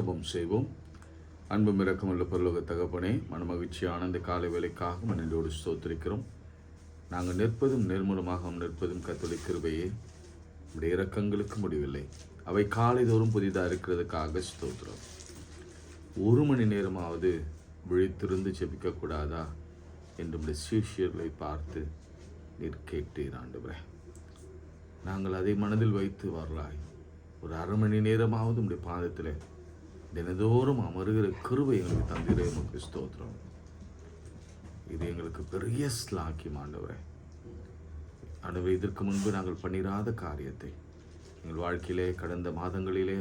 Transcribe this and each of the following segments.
ஜெபம் செய்வோம். அன்பும் இரக்கமுள்ள பரலோக தகப்பனே, மனமகிழ்ச்சியான இந்த காலை வேலைக்காக நன்றியோடு ஸ்தோத்திரிக்கிறோம். நாங்கள் நிற்பதும் நிர்மூலமாக நிற்பதும் கர்த்தருடைய கிருபையே. உடைய இரக்கங்களுக்கு முடிவில்லை. அவை காலைதோறும் புதிதாக இருக்கிறதுக்காக ஸ்தோத்திரம். 1 மணி நேரமாவது விழித்திருந்து ஜெபிக்கக்கூடாதா என்று உடைய சீஷியர்களை பார்த்து நீர் கேட்டீர் ஆண்டவரே. நாங்கள் அதை மனதில் வைத்து வரலாய் ஒரு 1/2 மணி நேரமாவது உடைய பாதத்தில் தினதோறும் அமருகிற கிருபை எங்களுக்கு தந்திரே. உமக்கு ஸ்தோத்திரம். இது எங்களுக்கு பெரிய ஸ்லாக்கியம் ஆண்டவரே. ஆண்டவரே, இதற்கு முன்பு நாங்கள் பண்ணிராத காரியத்தை எங்கள் வாழ்க்கையிலே கடந்த மாதங்களிலே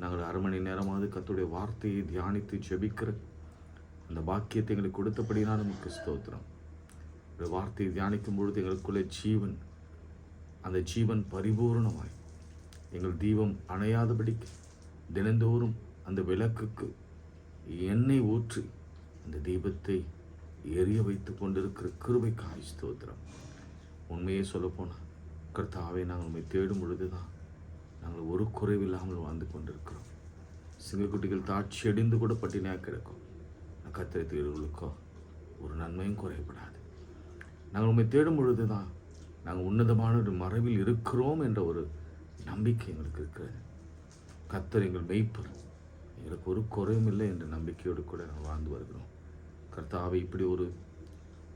நாங்கள் 1/2 மணி நேரமாவது கர்த்தருடைய வார்த்தையை தியானித்து ஜெபிக்கிற அந்த பாக்கியத்தை எங்களுக்கு கொடுத்தபடினால் நமக்கு ஸ்தோத்திரம். இந்த வார்த்தையை தியானிக்கும் பொழுது எங்களுக்குள்ளே ஜீவன், அந்த ஜீவன் பரிபூர்ணமாய் எங்கள் தீபம் அணையாதபடிக்கு தினந்தோறும் அந்த விளக்குக்கு எண்ணெய் ஊற்றி அந்த தீபத்தை எரிய வைத்து கொண்டிருக்கிற கிருபைக்காய் ஸ்தோத்திரம். உண்மையே சொல்லப்போனால் கர்த்தாவே, நாங்கள் உண்மை தேடும் பொழுதுதான் நாங்கள் ஒரு குறைவில்லாமல் வாழ்ந்து கொண்டிருக்கிறோம். சிங்கக்குட்டிகள் தாட்சி அடிந்து கூட பட்டினியாக கிடக்கும். கர்த்தரை தேடுகளுக்கோ ஒரு நன்மையும் குறைபடாது. நாங்கள் உண்மை தேடும் பொழுதுதான் நாங்கள் உன்னதமான ஒரு மறைவில் இருக்கிறோம் என்ற ஒரு நம்பிக்கை எங்களுக்கு இருக்கிறது. கர்த்தர் எங்கள் மெய்ப்பர், எங்களுக்கு ஒரு குறையும் இல்லை என்ற நம்பிக்கையோடு கூட நாங்கள் வாழ்ந்து வருகிறோம். கர்த்தாவை இப்படி ஒரு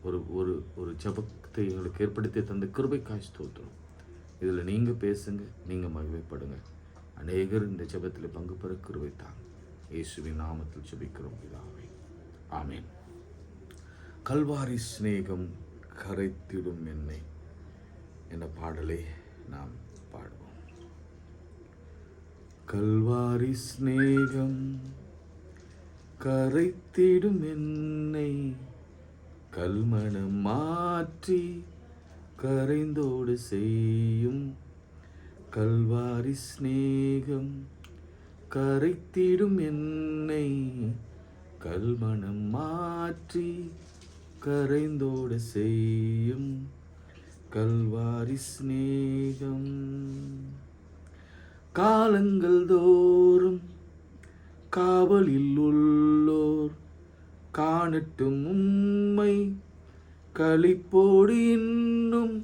ஒரு ஒரு ஒரு ஜபத்தை எங்களுக்கு ஏற்படுத்தி தந்த கிருபைக்காய் ஸ்தோத்திரம். இதில் நீங்கள் பேசுங்க, நீங்கள் மகிமைப்படுங்க. அநேகர் இந்த ஜபத்தில் பங்கு பெற கிருபை தாங்க. இயேசுவின் நாமத்தில் ஜெபிக்கிறோம் பிதாவே, ஆமேன். கல்வாரி சிநேகம் கரைத்திடும் என்னை என்ற பாடலை நாம் பாடுவோம். கல்வாரி சிநேகம் கரைத்திடும் என்னை கல்மணம் மாற்றி கரைந்தோடு செய்யும். கல்வாரி சிநேகம் கரைத்திடும் என்னை கல்மணம் மாற்றி கரைந்தோடு செய்யும். கல்வாரி சிநேகம் காலங்கள் தோறும் காவலில் உள்ளோர் காணட்டும் உம்மை களிப்போடு இன்னும்.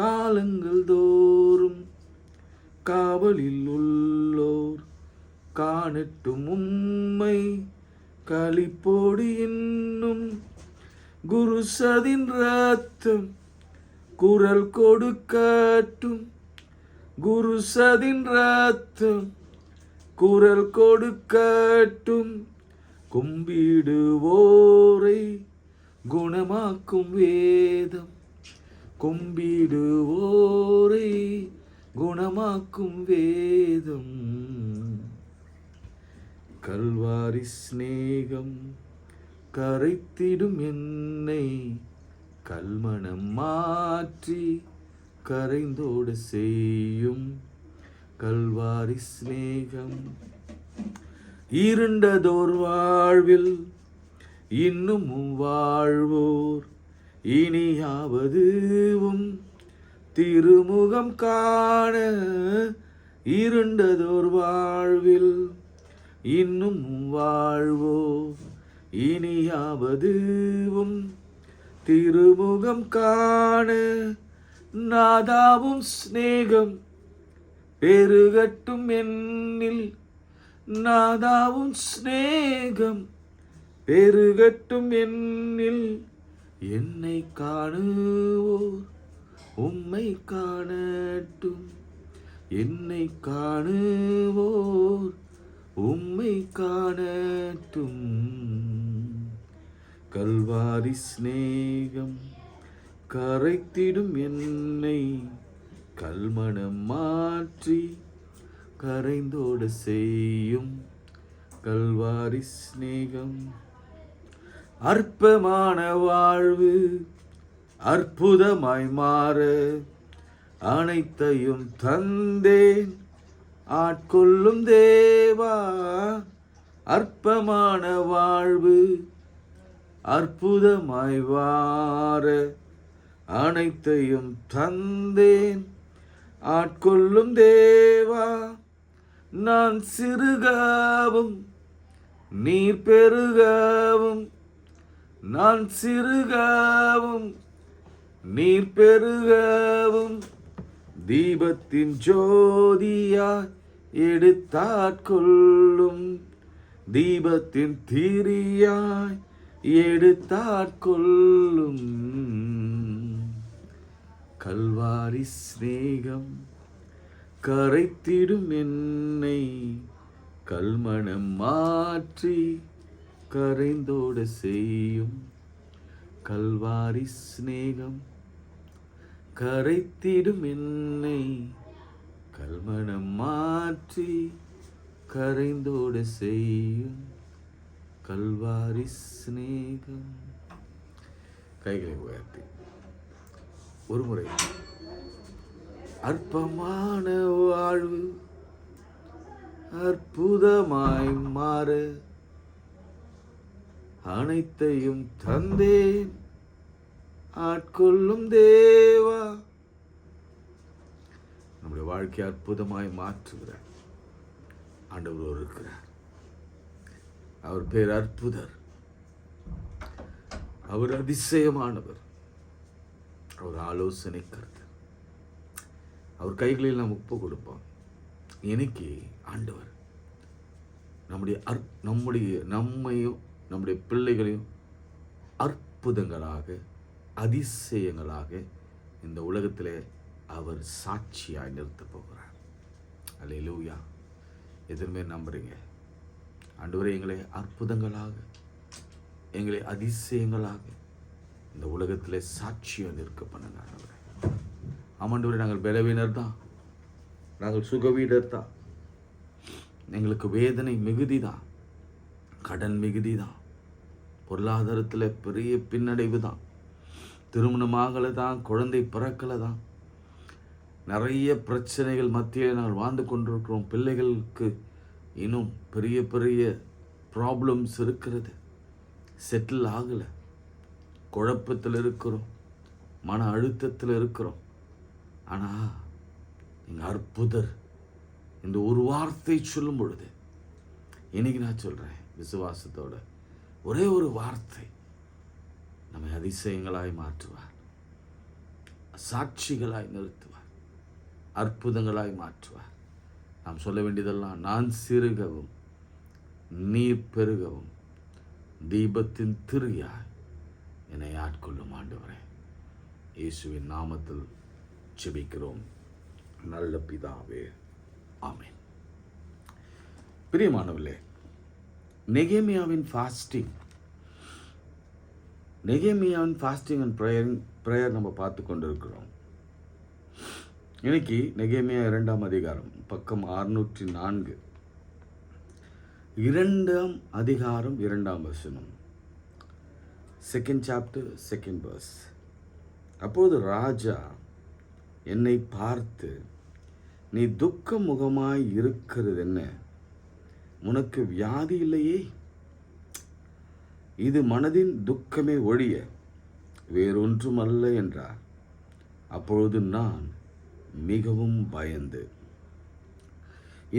காலங்கள் தோறும் காவலில் உள்ளோர் காணட்டும் உம்மை களிப்போடு இன்னும். குருசதின் ரத்தம் குரல் கொடுக்கட்டும். குருசதின் ரத்தம் குரல் கொடுக்கட்டும். கும்பிடுவோரை குணமாக்கும் வேதம். கும்பிடுவோரை குணமாக்கும் வேதம். கல்வாரி சிநேகம் கரைத்திடும் என்னை கல்மணம் மாற்றி கரைந்தோடு செய்யும். கல்வாரி சிநேகம் இருண்டதோர் வாழ்வில் இன்னும் வாழ்வோர் இனியாவதுவும் திருமுகம் காண. இருண்டதோர் வாழ்வில் இன்னும் வாழ்வோர் இனியாவதுவும் திருமுகம் காண. நாதாவும் சிநேகம் பெருகட்டும் என்னில். நாதாவும் சிநேகம் பெருகட்டும் என்னில். என்னை காணுவோர் உம்மை காணட்டும். என்னை காணுவோர் உம்மை காணட்டும். கல்வாரி சிநேகம் கரைத்திடும் என்னை கல்மணம் மாற்றி கரைந்தோடு செய்யும். கல்வாரி சிநேகம் அற்பமான வாழ்வு அற்புதமாய் மாற அனைத்தையும் தந்தேன் ஆட்கொள்ளும் தேவா. அற்பமான வாழ்வு அற்புதமாய் வார அனைத்தையும் தந்தேன் ஆட்கொள்ளும் தேவா. நான் சிறுகவும் நீர் பெருகவும், நான் சிறுகவும் நீர் பெருகவும், தீபத்தின் ஜோதியாய் எடுத்தாட்கொள்ளும், தீபத்தின் திரியாய் எடுத்தாட்கொள்ளும். கல்வாரி சிநேகம் கரைத்திடும் என்னை, கல்மணம் மாற்றி கரைந்தோட செய்யும். கல்வாரி சிநேகம் கரைத்திடும் என்னை, கல்மணம் மாற்றி கரைந்தோட செய்யும். கல்வாரி சிநேகம். கைகளை உயர்த்தி ஒரு முறை, அற்பமான வாழ்வு அற்புதமாய் மாற அனைத்தையும் தந்தேன் ஆட்கொள்ளும் தேவா. நம்முடைய வாழ்க்கை அற்புதமாய் மாற்றுகிறார் ஆண்டவர் இருக்கிறார். அவர் பேர் அற்புதர், அவர் அதிசயமானவர், அவர் ஆலோசனை கர்த்தர். அவர் கைகளில் நாம் ஒப்பு கொடுப்போம். இன்னைக்கு ஆண்டவர் நம்மையும் நம்முடைய பிள்ளைகளையும் அற்புதங்களாக அதிசயங்களாக இந்த உலகத்திலே அவர் சாட்சியாய் நிறுத்தப் போகிறார். அல்லேலூயா. எதுவுமே நம்புறீங்க? ஆண்டவரே, எங்களை அற்புதங்களாக எங்களை அதிசயங்களாக இந்த உலகத்திலே சாட்சியாக நிற்க பண்ணுங்க ஆண்டவரே. ஆமாண்டவரே, நாங்கள் பலவீனர் தான், நாங்கள் சுகவீனர் தான், எங்களுக்கு வேதனை மிகுதி தான், கடன் மிகுதி தான், பொருளாதாரத்தில் பெரிய பின்னடைவு தான், திருமணமாகலை தான், குழந்தை பிறக்கலை தான், நிறைய பிரச்சனைகள் மத்தியில் நாங்கள் வாழ்ந்து கொண்டிருக்கிறோம். பிள்ளைகளுக்கு இன்னும் பெரிய பெரிய ப்ராப்ளம்ஸ் இருக்கிறது, செட்டில் ஆகலை, குழப்பத்தில் இருக்கிறோம், மன அழுத்தத்தில் இருக்கிறோம். ஆனால் நீங்கள் அற்புதர் இந்த ஒரு வார்த்தை சொல்லும் பொழுது, இன்னைக்கு நான் சொல்கிறேன் விசுவாசத்தோட, ஒரே ஒரு வார்த்தை நம்மை அதிசயங்களாய் மாற்றுவார், சாட்சிகளாய் நிறுத்துவார், அற்புதங்களாய் மாற்றுவார். நாம் சொல்ல வேண்டியதெல்லாம், நான் சிறுகவும் நீர் பெருகவும், தீபத்தின் திரியாய் என்னை ஆட்கொள்ளும் ஆண்டவரே. இயேசுவின் நாமத்தில் ஜெபிக்கிறோம் நல்ல பிதாவே, ஆமென். பிரியமானவர்களே, நெகேமியாவின் ஃபாஸ்டிங் அண்ட் ப்ரேயர் நம்ம பார்த்து கொண்டிருக்கிறோம். இன்னைக்கு நெகேமியா 2ஆம் அதிகாரம் பக்கம் 604, 2ஆம் அதிகாரம் 2ஆம் வசனம், 2nd chapter 2nd verse. அப்போது ராஜா என்னை பார்த்து, நீ துக்க முகமாய் இருக்கிறது என்ன? உனக்கு வியாதி இல்லையே? இது மனதின் துக்கமே ஒழிய வேறொன்றும் அல்ல என்றார். அப்பொழுது நான் மிகவும் பயந்து,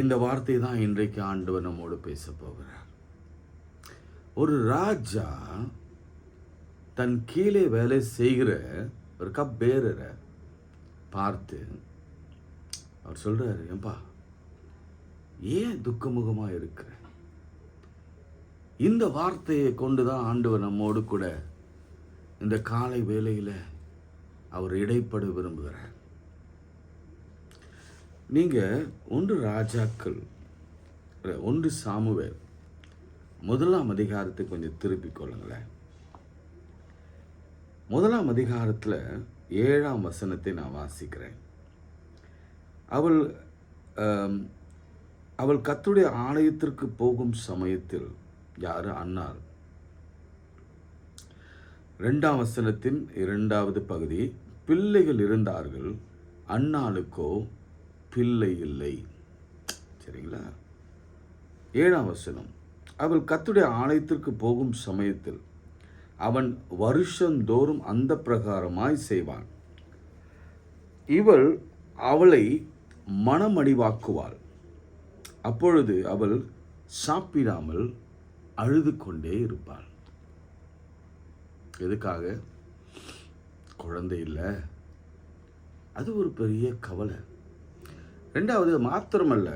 இந்த வார்த்தை தான் இன்றைக்கு ஆண்டவர் நம்மோடு பேச போகிறார். ஒரு ராஜா தன் கீழே வேலை செய்கிற ஒரு கப்பேரரை பார்த்து அவர் சொல்றாரு, ஏன்பா ஏன் துக்கமுகமாக இருக்கிற? இந்த வார்த்தையை கொண்டுதான் ஆண்டவர் நம்மோடு கூட இந்த காலை வேளையில் அவர் இடைப்பட விரும்புகிறார். நீங்க 1 ராஜாக்கள் 1 சாமுவேல் 1ஆம் அதிகாரத்தை கொஞ்சம் திருப்பிக் கொள்ளுங்களேன். 1ஆம் அதிகாரத்தில் 7ஆம் வசனத்தை நான் வாசிக்கிறேன். அவள் கர்த்தருடைய ஆலயத்திற்கு போகும் சமயத்தில், யாரு? அன்னாள். 2ஆம் வசனத்தின் 2வது பகுதி, பிள்ளைகள் இருந்தார்கள், அன்னாளுக்கோ பிள்ளை இல்லை. சரிங்களா? 7ஆம் வசனம், அவள் கர்த்தருடைய ஆலயத்திற்கு போகும் சமயத்தில் அவன் வருஷந்தோறும் அந்த பிரகாரமாய் செய்வான். இவள் அவளை மனமடிவாக்குவாள். அப்பொழுது அவள் சாப்பிடாமல் அழுது கொண்டே இருப்பாள். எதுக்காக? குழந்தை இல்லை. அது ஒரு பெரிய கவலை. ரெண்டாவது, மாத்திரமல்ல,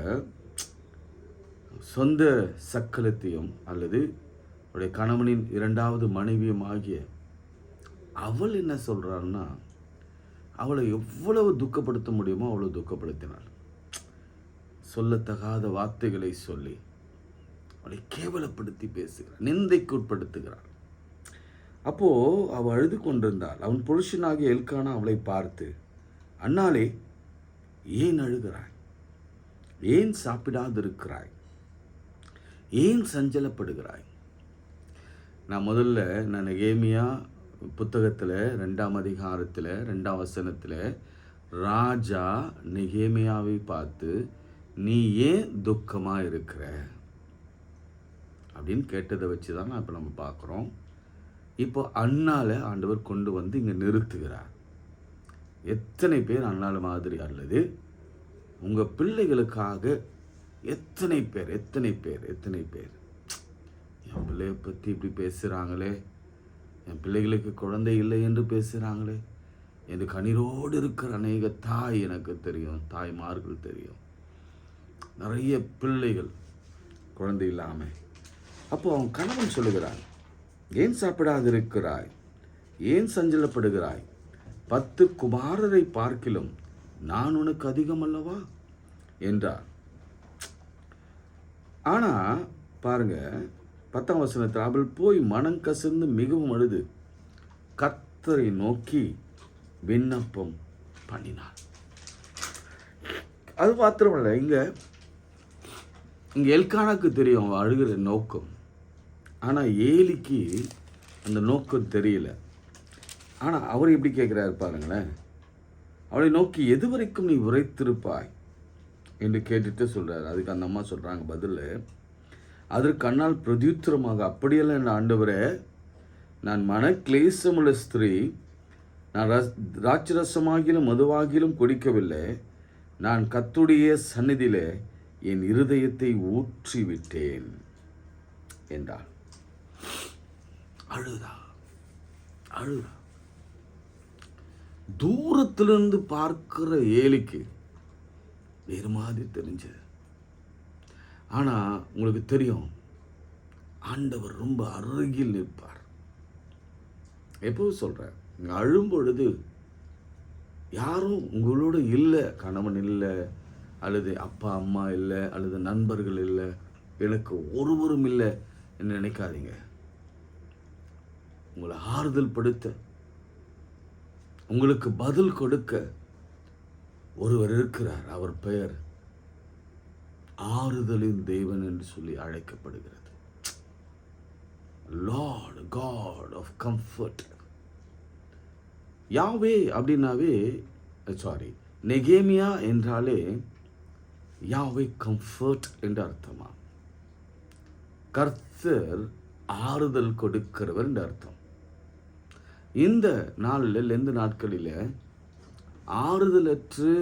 சொந்த சக்கலத்தையும் அல்லது அவருடைய கணவனின் இரண்டாவது மனைவியும் ஆகிய அவள் என்ன சொல்கிறான்னா, அவளை எவ்வளவு துக்கப்படுத்த முடியுமோ அவ்வளவு துக்கப்படுத்தினாள். சொல்லத்தகாத வார்த்தைகளை சொல்லி அவளை கேவலப்படுத்தி பேசுகிறாள், நிந்தைக்கு உட்படுத்துகிறாள். அப்போது அவள் அழுது கொண்டிருந்தாள். அவன் புருஷனாகிய எல்கானா அவளை பார்த்து, அன்னாளே, ஏன் அழுகிறாய்? ஏன் சாப்பிடாதிருக்கிறாய்? ஏன் சஞ்சலப்படுகிறாய்? நான் முதல்ல நெகேமியா புத்தகத்தில் 2ஆம் அதிகாரத்தில் 2ஆம் வசனத்தில் ராஜா நெகேமியாவை பார்த்து, நீ ஏன் துக்கமாக இருக்கிற அப்படின்னு கேட்டதை வச்சு தான் நான் இப்போ நம்ம பார்க்குறோம். இப்போ அண்ணால் ஆண்டவர் கொண்டு வந்து இங்கே நிறுத்துகிறார். எத்தனை பேர் அண்ணால் மாதிரி அல்லது உங்கள் பிள்ளைகளுக்காக எத்தனை பேர் என் பிள்ளையை பற்றி இப்படி பேசுகிறாங்களே, என் பிள்ளைகளுக்கு குழந்தை இல்லை என்று பேசுகிறாங்களே என்று கண்ணீரோடு இருக்கிற அநேக தாய் எனக்கு தெரியும், தாய்மார்கள் தெரியும். நிறைய பிள்ளைகள் குழந்தை இல்லாமல். அப்போ அவன் கணவன் சொல்லுகிறான், ஏன் சாப்பிடாதிருக்கிறாய்? ஏன் சஞ்சலப்படுகிறாய்? 10 குமாரரை பார்க்கிலும் நான் உனக்கு அதிகம் அல்லவா என்றார். ஆனால் பாருங்க, 10ஆம் வசனத்தில் அவள் போய் மனம் கசந்து மிகவும் அழுது கர்த்தரை நோக்கி விண்ணப்பம் பண்ணினாள். அது மாத்திரமல்ல, இங்கே எல்கானாக்கு தெரியும் அவள் அழுகிற நோக்கம். ஆனால் ஏலிக்கு அந்த நோக்கம் தெரியல. ஆனால் அவர் எப்படி கேட்குறாரு பாருங்களேன், அவளை நோக்கி எது வரைக்கும் நீ உரைத்திருப்பாய் என்று கேட்டுட்டு சொல்கிறார். அதுக்கு அந்த அம்மா சொல்கிறாங்க பதில், அதற்கு அண்ணால் பிரதியுத்தரமாக, அப்படியெல்லாம் என் ஆண்டவரே, நான் மனக்லேசமுள்ள ஸ்திரீ, நான் திராட்சரசமாகிலும் மதுவாகிலும் குடிக்கவில்லை. நான் கர்த்தருடைய சந்நிதியிலே என் இருதயத்தை ஊற்றிவிட்டேன் என்றாள். அழுதா. தூரத்திலிருந்து பார்க்கிற ஏலிக்கு வேறு மாதிரி தெரிஞ்சது. ஆனால் உங்களுக்கு தெரியும், ஆண்டவர் ரொம்ப அருகில் நிற்பார். எப்போது சொல்கிறேன், நீங்கள் அழும் பொழுது யாரும் உங்களோட இல்லை, கணவன் இல்லை, அல்லது அப்பா அம்மா இல்லை, அல்லது நண்பர்கள் இல்லை, எனக்கு ஒருவரும் இல்லை என்று நினைக்காதீங்க. உங்களை ஆறுதல் படுத்த, உங்களுக்கு பதில் கொடுக்க ஒருவர் இருக்கிறார். அவர் பெயர் ஆறுதலின் தேவன் என்று சொல்லி அழைக்கப்படுகிறது. Lord God of comfort. Yahweh அப்படின்னாவே, நெகேமியா என்றாலே யாவே கம்ஃபர்ட் என்று அர்த்தமா. கர்த்தர் ஆறுதல் கொடுக்கிறவர் என்று அர்த்தம். இந்த நாளில், இந்த நாட்களில் ஆறுதலற்று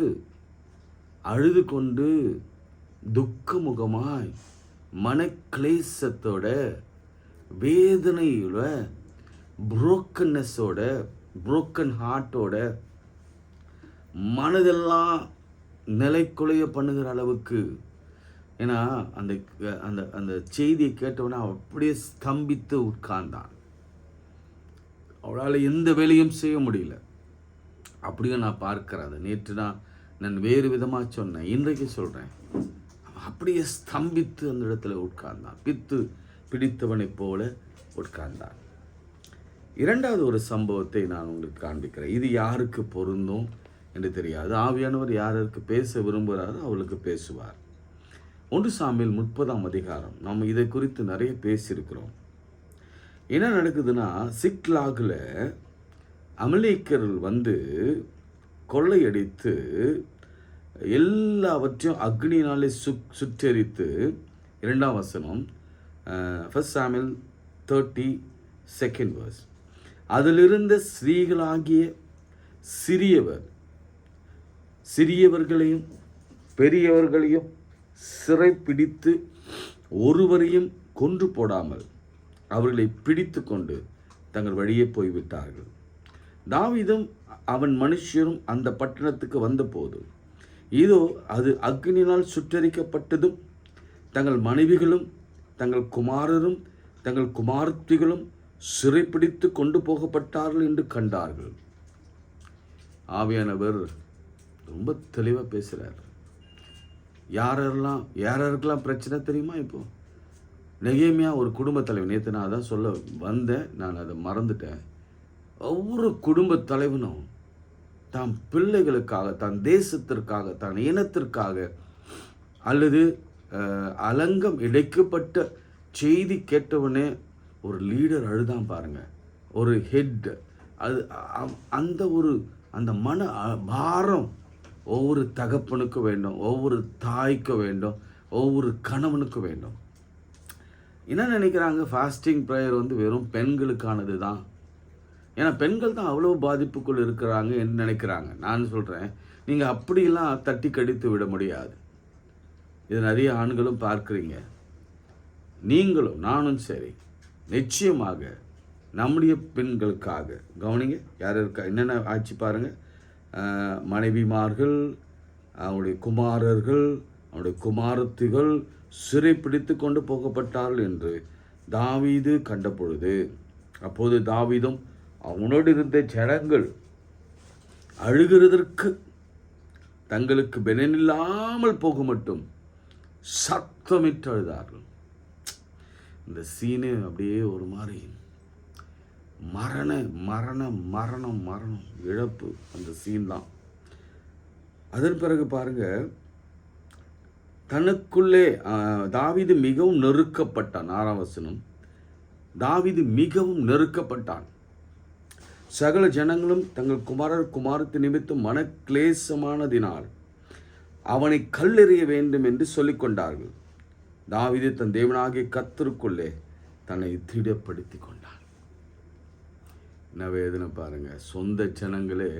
அழுது கொண்டு துக்கமுகமாய் மனக்லேசத்தோட வேதனையோட புரோக்கன்னஸோட புரோக்கன் ஹார்ட்டோட மனதெல்லாம் நிலைக்குலைய பண்ணுகிற அளவுக்கு. ஏன்னா அந்த அந்த அந்த செய்தியை கேட்டவொன்னே அப்படியே ஸ்தம்பித்து உட்கார்ந்தான். அவளால் எந்த வேலையும் செய்ய முடியல. அப்படியே நான் பார்க்கிறேன். அதை நேற்று நான் வேறு விதமாக சொன்னேன், இன்றைக்கு சொல்கிறேன். அப்படியே ஸ்தம்பித்து அந்த இடத்துல உட்கார்ந்தான். பித்து பிடித்தவனைப் போல உட்கார்ந்தான். இரண்டாவது ஒரு சம்பவத்தை நான் உங்களுக்கு காண்பிக்கிறேன். இது யாருக்கு பொருந்தும் என்று தெரியாது. ஆவியானவர் யாருக்கு பேச விரும்புகிறாரோ அவளுக்கு பேசுவார். 1 சாமுவேல் 30ஆம் அதிகாரம். நம்ம இதை குறித்து நிறைய பேசியிருக்கிறோம். என்ன நடக்குதுன்னா, சிக்லாகில் அமலேக்கர்கள் வந்து கொள்ளையடித்து எல்லாவற்றையும் அக்னியினாலே சுட்டெரித்து, 2ஆம் வசனம், 1 சாமுவேல் 30 அதிலிருந்த ஸ்திரீகளாகிய சிறியவர்களையும் பெரியவர்களையும் சிறைப்பிடித்து ஒருவரையும் கொன்று போடாமல் அவர்களை பிடித்து கொண்டு தங்கள் வழியே போய்விட்டார்கள். தாவீதும் அவன் மனுஷரும் அந்த பட்டணத்துக்கு வந்தபோது இதோ அது அக்னியினால் சுட்டரிக்கப்பட்டதும் தங்கள் மனைவிகளும் தங்கள் குமாரரும் தங்கள் குமாரத்திகளும் சிறைப்பிடித்து கொண்டு போகப்பட்டார்கள் என்று கண்டார்கள். ஆவியானவர் ரொம்ப தெளிவாக பேசுகிறார். யாரெல்லாம் பிரச்சனை தெரியுமா? இப்போ நெகேமியா ஒரு குடும்ப தலைவன். நேற்று நான் அதான் சொல்ல வந்தேன், நான் அதை மறந்துட்டேன். ஒவ்வொரு குடும்ப தலைவனும் தான் பிள்ளைகளுக்காக, தான் தேசத்திற்காக, தான் இனத்திற்காக அல்லது அலங்கம் இடைக்கப்பட்ட செய்தி கேட்டவனே ஒரு லீடர் அழுதான் பாருங்க, ஒரு ஹெட். அது அந்த மன பாரம் ஒவ்வொரு தகப்பனுக்கு வேண்டும், ஒவ்வொரு தாய்க்கு வேண்டும், ஒவ்வொரு கணவனுக்கு வேண்டும். என்ன நினைக்கிறாங்க, ஃபாஸ்டிங் ப்ரேயர் வெறும் பெண்களுக்கானது தான். ஏன்னா பெண்கள் தான் அவ்வளோ பாதிப்புக்குள் இருக்கிறாங்க என்று நினைக்கிறாங்க. நான் சொல்கிறேன், நீங்கள் அப்படியெல்லாம் தட்டி கடித்து விட முடியாது. இது நிறைய ஆண்களும் பார்க்குறீங்க, நீங்களும் நானும் சரி. நிச்சயமாக நம்முடைய பெண்களுக்காக கவனிங்க. யார் இருக்கா, என்னென்ன ஆட்சி பாருங்கள். மனைவிமார்கள், அவனுடைய குமாரர்கள், அவனுடைய குமாரத்திகள் சிறைப்பிடித்து கொண்டு போகப்பட்டார்கள் என்று தாவீது கண்ட பொழுது, அப்போது தாவீதும் அவனோடு இருந்த ஜனங்கள் அழுகிறதற்கு தங்களுக்கு பெலனில்லாமல் போக மட்டும் சத்தமிட்டு அழுதார்கள். இந்த சீனு அப்படியே ஒரு மாதிரி மரணம் இழப்பு, அந்த சீன் தான். அதன் பிறகு பாருங்க, தனக்குள்ளே தாவீது மிகவும் நெருக்கப்பட்டான். 6ஆம் வசனம், தாவீது மிகவும் நெருக்கப்பட்டான். சகல ஜனங்களும் தங்கள் குமாரத்து நிமித்தம் மனக்லேசமானதினால் அவனை கல்லெறிய வேண்டும் என்று சொல்லிக் கொண்டார்கள். தாவீது தன் தேவனாகிய கர்த்தருக்குள்ளே தன்னை திடப்படுத்தி கொண்டான். என்ன வேதனை பாருங்க, சொந்த ஜனங்களே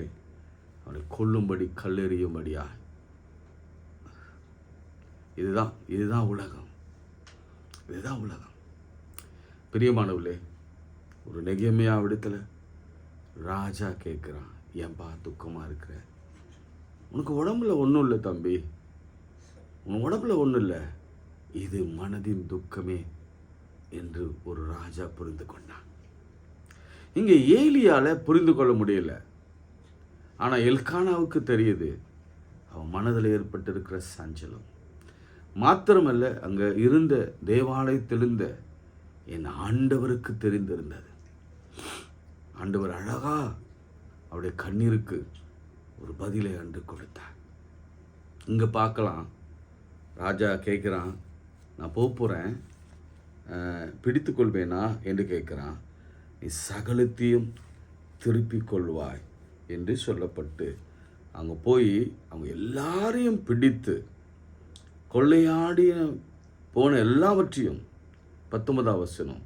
அவனை கொல்லும்படி கல்லெறியும்படியா. இதுதான் உலகம். பிரியமானவர்களே, ஒரு நெகேமியா விடத்தில் ராஜா கேட்குறான், ஏன்பா துக்கமாக இருக்கிற? உனக்கு உடம்புல ஒன்றும் இல்லை தம்பி, உன் உடம்புல ஒன்றும் இல்லை, இது மனதின் துக்கமே என்று ஒரு ராஜா புரிந்து கொண்டான். இங்கே ஏலியால புரிந்து கொள்ள முடியல. ஆனால் எல்கானாவுக்கு தெரியுது அவன் மனதில் ஏற்பட்டிருக்கிற சஞ்சலம். மாத்திரமல்ல, அங்கே இருந்த தேவாலயத்திலிருந்த என் ஆண்டவருக்கு தெரிந்திருந்தது. ஆண்டவர் அழகா அவருடைய கண்ணீருக்கு ஒரு பதிலை அன்று கொடுத்தார். இங்கே பார்க்கலாம், ராஜா கேட்குறான், நான் போகிறேன், பிடித்து கொள்வேனா என்று கேட்குறான். நீ சகலத்தையும் திருப்பிக் கொள்வாய் என்று சொல்லப்பட்டு அங்கே போய் அவங்க எல்லாரையும் பிடித்து கொள்ளையாடி போன எல்லாவற்றையும் 19ஆம் வசனம்,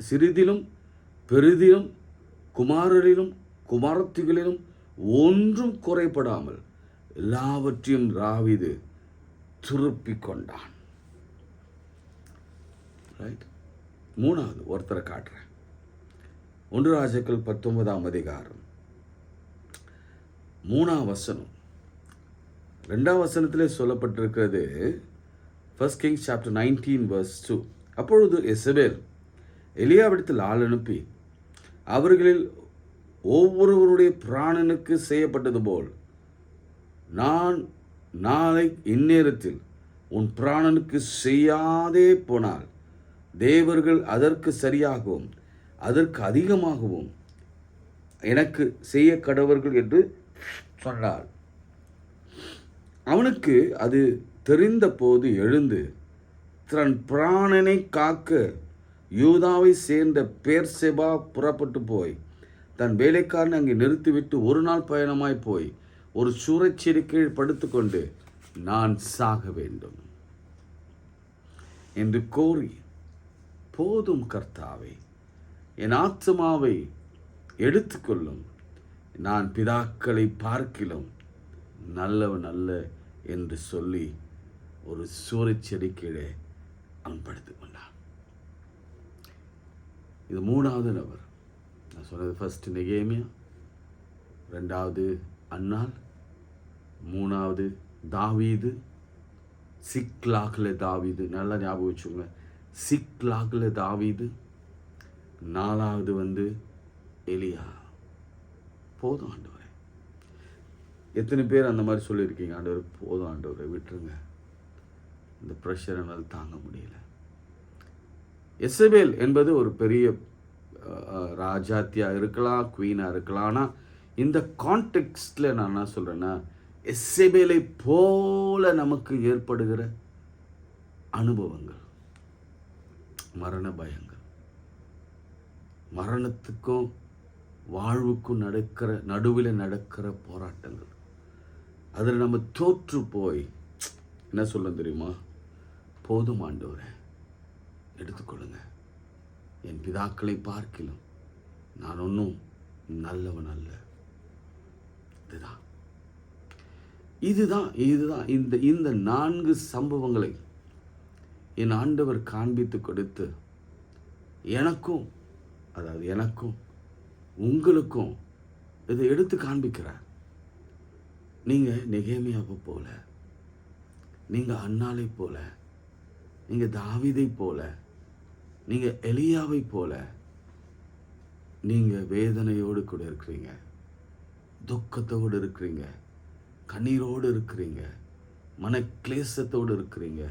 சிறிதிலும் பெரிதிலும் குமாரரிலும் குமாரத்திகளிலும் ஒன்றும் குறைபடாமல் எல்லாவற்றையும் தாவீது திருப்பிக் கொண்டான். ரைட். 3வது ஒருத்தரை காட்டுறேன். 1 ராஜாக்கள் 19ஆம் அதிகாரம் 3ஆம் வசனம். 2ஆம் வசனத்திலே சொல்லப்பட்டிருக்கிறது. 1 Kings chapter 19 verse 2. அப்பொழுது எசபேல் எலியாவிடத்தில் ஆள் அனுப்பி, அவர்களில் ஒவ்வொருவருடைய பிராணனுக்கு செய்யப்பட்டது போல் நான் நாளை இந்நேரத்தில் உன் பிராணனுக்கு செய்யாதே போனால் தேவர்கள் அதற்கு சரியாகவும் அதற்கு அதிகமாகவும் எனக்கு செய்ய கடவர்கள் என்று சொன்னார். அவனுக்கு அது தெரிந்த போது எழுந்து தன் பிராணனை காக்க யூதாவை சேர்ந்த பேர்செபா புறப்பட்டு போய் தன் வேலைக்காரனை அங்கே நிறுத்திவிட்டு ஒரு நாள் பயணமாய் போய் ஒரு சூறைச்செடி கீழ் படுத்துக்கொண்டு நான் சாக வேண்டும் என்று கோரி, போதும் கர்த்தாவே, என் ஆத்துமாவை எடுத்துக்கொள்ளும், நான் பிதாக்களை பார்க்கிலும் நல்லவன் அல்ல என்று சொல்லி ஒரு சூறைச்செடி கீழே அவன் படுத்துக் கொண்டான். இது 3வது நபர். நான் சொன்னது ஃபர்ஸ்ட் நெகேமியா, 2வது அன்னாள், 3வது தாவீது, சிக்லாகில் தாவீது. நல்லா ஞாபகம் வச்சுக்கோங்க, சிக்லாகில் தாவீது. 4வது எலியா. போதும் ஆண்டவரே. எத்தனை பேர் அந்த மாதிரி சொல்லியிருக்கீங்க, ஆண்டவர் போதும் ஆண்டவரை விட்டுருங்க, இந்த ப்ரெஷர் என்னால் தாங்க முடியல. எசபேல் என்பது ஒரு பெரிய ராஜாத்தியாக இருக்கலாம், குவீனாக இருக்கலாம். ஆனால் இந்த கான்டெக்ஸ்டில் நான் என்ன சொல்கிறேன்னா, எசபேலை போல நமக்கு ஏற்படுகிற அனுபவங்கள், மரண பயங்கள், மரணத்துக்கும் வாழ்வுக்கும் நடுவில் நடக்கிற போராட்டங்கள், அதில் நம்ம தோற்று போய் என்ன சொல்ல தெரியுமா, போதும் ஆண்டவரே எடுத்துக்கொள்ளுங்க, என் பிதாக்களை பார்க்கிலும் நான் ஒன்றும் நல்லவன் அல்ல. இதுதான் இந்த 4 சம்பவங்களை என் ஆண்டவர் காண்பித்து கொடுத்து எனக்கும் உங்களுக்கும் இதை எடுத்து காண்பிக்கிறார். நீங்கள் நெகேமியாவை போல, நீங்கள் அன்னாளை போல, நீங்கள் தாவீதை போல, நீங்கள் எலியாவை போல நீங்கள் வேதனையோடு கூட இருக்கிறீங்க, துக்கத்தோடு இருக்கிறீங்க, கண்ணீரோடு இருக்கிறீங்க, மனக்லேசத்தோடு இருக்கிறீங்க,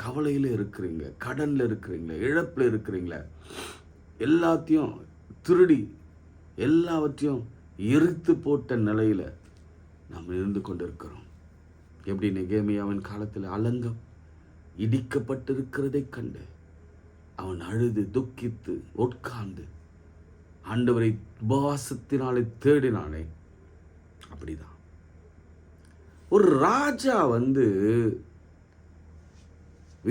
கவலையில் இருக்கிறீங்க, கடனில் இருக்கிறீங்க, இழப்பில் இருக்கிறீங்கள, எல்லாத்தையும் திருடி எல்லாவற்றையும் எரித்து போட்ட நிலையில் நாம் இருந்து கொண்டு இருக்கிறோம். எப்படி நெகேமியாவின் காலத்தில் அலங்கம் இடிக்கப்பட்டிருக்கிறதை கண்டு அவன் அழுது துக்கித்து உட்கார்ந்து ஆண்டவரை உபவாசத்தினாலே தேடினானே, அப்படிதான் ஒரு ராஜா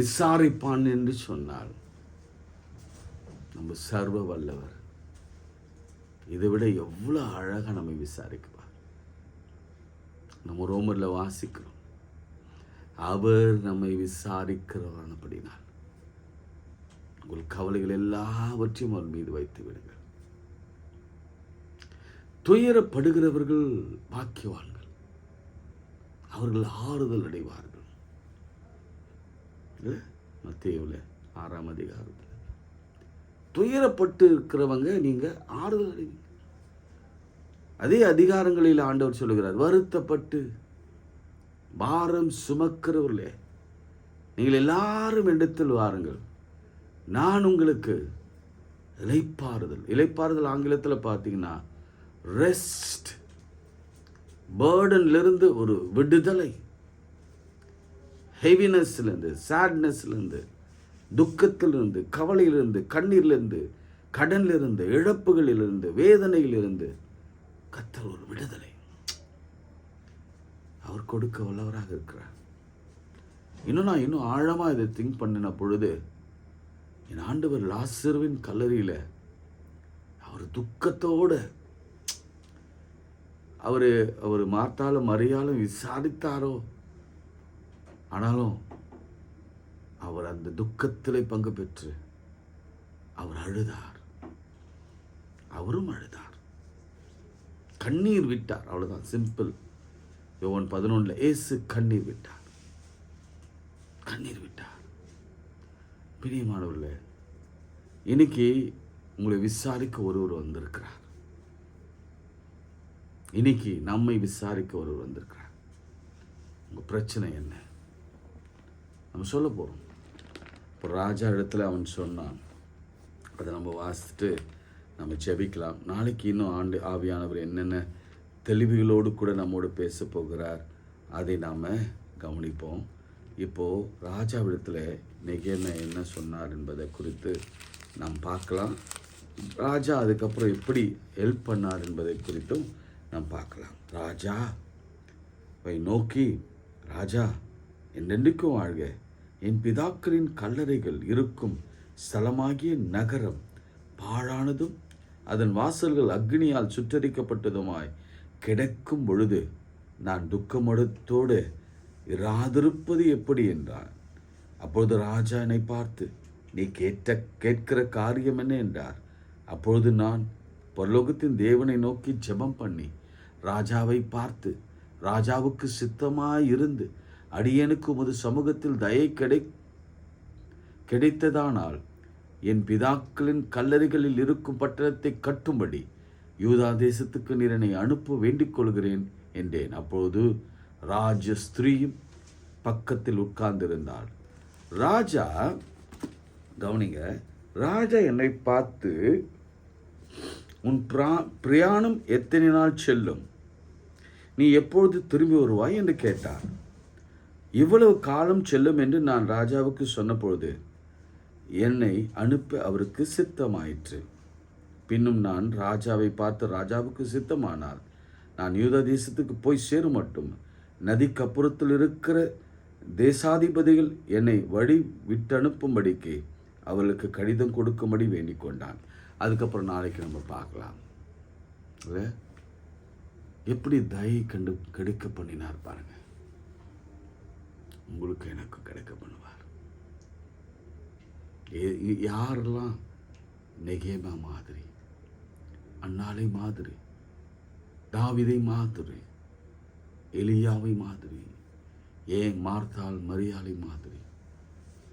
விசாரிப்பான் என்று சொன்னால் நம்ம சர்வ வல்லவர் இதை விட எவ்வளோ அழகாக நம்மை விசாரிக்குவார். நம்ம ரோமரில் வாசிக்கிறோம், அவர் நம்மை விசாரிக்கிறவர். அப்படினால் உங்கள் கவலைகள் எல்லாவற்றையும் அவர் மீது வைத்து விடுங்கள். துயரப்படுகிறவர்கள் பாக்கியவான்கள், அவர்கள் ஆறுதல் அடைவார்கள். மத்தேயுவில் 6ஆம் அதிகாரத்தில் துயரப்பட்டு இருக்கிறவங்க நீங்க ஆறுதல் அடைவீங்க. அதே அதிகாரங்களில் ஆண்டவர் சொல்லுகிறார், வருத்தப்பட்டு பாரம் சுமக்கிறவர்களே நீங்கள் எல்லாரும் இடத்தில் வாருங்கள், நான் உங்களுக்கு இளைப்பாறுதல் ஆங்கிலத்தில் பார்த்தீங்கன்னா ரெஸ்ட், பேர்டன்லிருந்து ஒரு விடுதலை, ஹெவினஸ்லேருந்து, சேட்னஸ்லேருந்து, துக்கத்திலிருந்து, கவலையிலிருந்து, கண்ணீரிலிருந்து, கடனிலிருந்து, இழப்புகளிலிருந்து, வேதனையிலிருந்து கர்த்தர் ஒரு விடுதலை அவர் கொடுக்க வல்லவராக இருக்கிறார். இன்னும் ஆழமாக இதை திங்க் பண்ணின பொழுது, என் ஆண்டவர் லாசருவின் கல்லறையில் அவர் துக்கத்தோடு அவர் மார்த்தாலும் மரியாலும் விசாரித்தாரோ, ஆனாலும் அவர் அந்த துக்கத்திலே பங்கு பெற்று அவர் அழுதார், அவரும் அழுதார், கண்ணீர் விட்டார். அவ்வளவுதான், சிம்பிள். யோவான் 11 இயேசு கண்ணீர் விட்டார். பிரியமானவர்களே, இன்னைக்கு உங்களை விசாரிக்க ஒருவர் வந்திருக்கிறார். இன்னைக்கு நம்மை விசாரிக்க ஒருவர் வந்திருக்கிறார். உங்கள் பிரச்சனை என்ன நம்ம சொல்ல போகிறோம். இப்போ ராஜா இடத்துல அவன் சொன்னான், அதை நம்ம வாசித்துட்டு நம்ம ஜெபிக்கலாம். நாளைக்கு இன்னும் ஆவியானவர் என்னென்ன தெளிவுகளோடு கூட நம்மோடு பேச போகிறார், அதை நாம் கவனிப்போம். இப்போது ராஜாவிடத்தில் நெகேமியா என்ன சொன்னார் என்பதை குறித்து நாம் பார்க்கலாம். ராஜா அதுக்கப்புறம் எப்படி ஹெல்ப் பண்ணார் என்பதை குறித்தும் நாம் பார்க்கலாம். ராஜாவை நோக்கி, ராஜா என்றென்றைக்கும் வாழ்க, என் பிதாக்களின் கல்லறைகள் இருக்கும் ஸ்தலமாகிய நகரம் பாழானதும் அதன் வாசல்கள் அக்னியால் சுட்டரிக்கப்பட்டதுமாய் கிடக்கும் பொழுது நான் துக்கமடத்தோடு இராதிருப்பது எப்படி என்றான். அப்பொழுது ராஜா என்னை பார்த்து, நீ கேட்கிற காரியம் என்ன என்றார். அப்பொழுது நான் பரலோகத்தின் தேவனை நோக்கி ஜெபம் பண்ணி ராஜாவை பார்த்து, ராஜாவுக்கு சித்தமாயிருந்து அடியனுக்கு உமது சமூகத்தில் தயை கிடைத்ததானால் என் பிதாக்களின் கல்லறைகளில் இருக்கும் பட்டணத்தை கட்டும்படி யூதா தேசத்துக்கு நீர் என்னை அனுப்ப வேண்டிக் கொள்கிறேன் என்றேன். அப்பொழுது ராஜ ஸ்திரீயும் பக்கத்தில் உட்கார்ந்திருந்தாள். ராஜா, கவனிங்க, ராஜா என்னை பார்த்து, உன் பிரயாணம் எத்தனை நாள் செல்லும், நீ எப்பொழுது திரும்பி வருவாய் என்று கேட்டார். இவ்வளவு காலம் செல்லும் என்று நான் ராஜாவுக்கு சொன்னபொழுது என்னை அனுப்ப அவருக்கு சித்தமாயிற்று. பின்னும் நான் ராஜாவை பார்த்து, ராஜாவுக்கு சித்தமானால் நான் யூதா தேசத்துக்கு போய் சேரும் மட்டும் நதிக்கப்புறத்தில் இருக்கிற தேசாதிபதிகள் என்னை வழி விட்டனுப்பும்படிக்கு அவர்களுக்கு கடிதம் கொடுக்கும்படி வேண்டிக் கொண்டான். அதுக்கப்புறம் நாளைக்கு நம்ம பார்க்கலாம். எப்படி தயை கிடைக்க பண்ணினார் பாருங்க. உங்களுக்கு எனக்கு கிடைக்க பண்ணுவார். யாரெல்லாம் நெகேமா மாதிரி, அன்னாலை மாதிரி, தாவீதை மாதிரி, எலியாவை மாதிரி, ஏன் மார்த்தாள் மரியாதை மாதிரி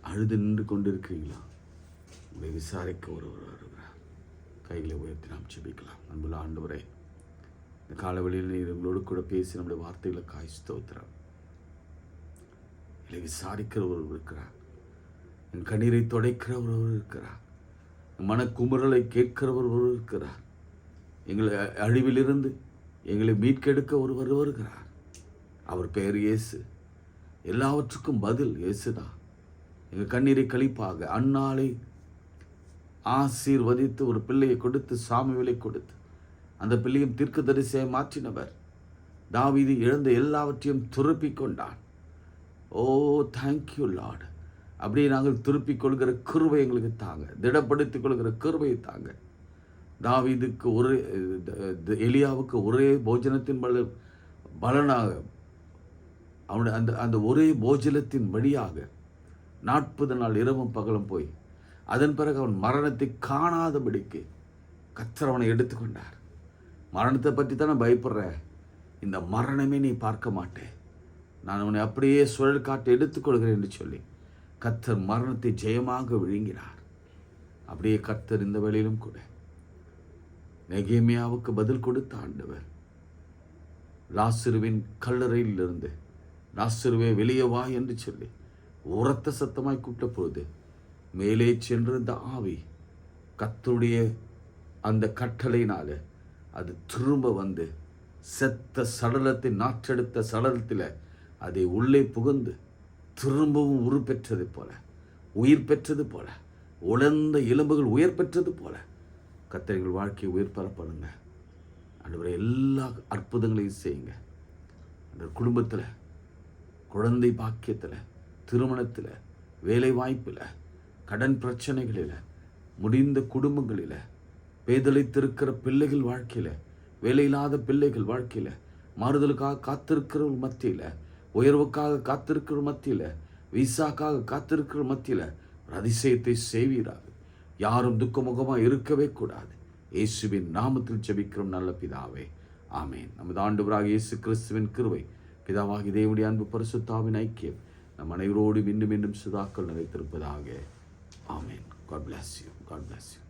அழுது நின்று கொண்டிருக்கிறீங்களா? உங்களை விசாரிக்க ஒருவர் வருகிறார். கைகளை உயர்த்தி நாம் ஜெபிக்கலாம். அன்புள்ள ஆண்டவரே, இந்த காலவெளியில் நீர் எங்களோடு கூட பேசி நம்முடைய வார்த்தைகளை காய் ஸ்தோத்திரம். இல்லை விசாரிக்கிற ஒருவர் இருக்கிறார். என் கண்ணீரை துடைக்கிற ஒருவர் இருக்கிறார். மனக்குமுறலை கேட்கிறவர் ஒருவர் இருக்கிறார். எங்களை அழிவிலிருந்து எங்களை மீட்கெடுக்க ஒருவர் வருகிறார். அவர் பெயர் இயேசு. எல்லாவற்றுக்கும் பதில் இயேசுதான். எங்கள் கண்ணீரை கழிப்பாக அன்னாளை ஆசீர்வதித்து ஒரு பிள்ளையை கொடுத்து, சாமுவேலை கொடுத்து, அந்த பிள்ளையும் தீர்க்கதரிசியாய் மாற்றினவர். தாவீது இழந்த எல்லாவற்றையும் திருப்பிக் கொண்டான். ஓ தேங்க்யூ லார்ட். அப்படியே நாங்கள் திருப்பிக் கொள்கிற கிருபை எங்களுக்கு தாங்க, திடப்படுத்திக் கொள்கிற கிருபையை தாங்க. தாவீதுக்கு எலியாவுக்கு ஒரே போஜனத்தின் பலனாக அவனுடைய அந்த ஒரே போஜனத்தின் வழியாக 40 நாள் இரவும் பகலும் போய் அதன் பிறகு அவன் மரணத்தை காணாதபடிக்கு கர்த்தர் அவனை எடுத்துக்கொண்டார். மரணத்தை பற்றி தானே பயப்படுற, இந்த மரணமே நீ பார்க்க மாட்டேன், நான் அவனை அப்படியே சுழல் காட்டு எடுத்துக்கொள்கிறேன் என்று சொல்லி கர்த்தர் மரணத்தை ஜெயமாக விழுங்கினார். அப்படியே கர்த்தர் இந்த வேளையிலும் கூட நெகேமியாவுக்கு பதில் கொடுத்த ஆண்டவர், லாசருவின் கல்லறையிலிருந்து லாசருவே வெளியே வா என்று சொல்லி உரத்த சத்தமாய் கூப்பிட்ட பொழுது மேலே சென்றிருந்த ஆவி கர்த்தருடைய அந்த கட்டளையினால அது திரும்ப வந்து செத்த சடலத்தை, நாற்றெடுத்த சடலத்தில் அதை உள்ளே புகுந்து திரும்பவும் உருப்பெற்றது போல, உயிர் பெற்றது போல, உலர்ந்த எலும்புகள் உயிர் பெற்றது போல கர்த்தர் வாழ்க்கையை உயிர் பெறப்படுங்க. ஆண்டவரே, எல்லா அற்புதங்களையும் செய்யுங்க. அந்த குடும்பத்தில், குழந்தை பாக்கியத்தில், திருமணத்தில், வேலை வாய்ப்பில், கடன் பிரச்சனைகளில், முடிந்த குடும்பங்களில், பேதலித்திருக்கிற பிள்ளைகள் வாழ்க்கையில், வேலையில்லாத பிள்ளைகள் வாழ்க்கையில், மாறுதலுக்காக காத்திருக்கிற மத்தியில், உயர்வுக்காக காத்திருக்கிற மத்தியில், விசாக்காக காத்திருக்கிற மத்தியில் ஒரு அதிசயத்தை செய்வீராக. யாரும் துக்கமுகமாக இருக்கவே கூடாது. இயேசுவின் நாமத்தில் ஜெபிக்கிறோம் நல்ல பிதாவே, ஆமேன். நமது ஆண்டவராக இயேசு கிறிஸ்துவின் கிருபை, பிதாவாகிய தேவனுடைய அன்பு, பரிசுத்தாவின் ஐக்கியம் நம் அனைவரோடு மீண்டும் மீண்டும் சுதாக்கள் நிலைத்திருப்பதாக. ஆமேன். God bless you. God bless you.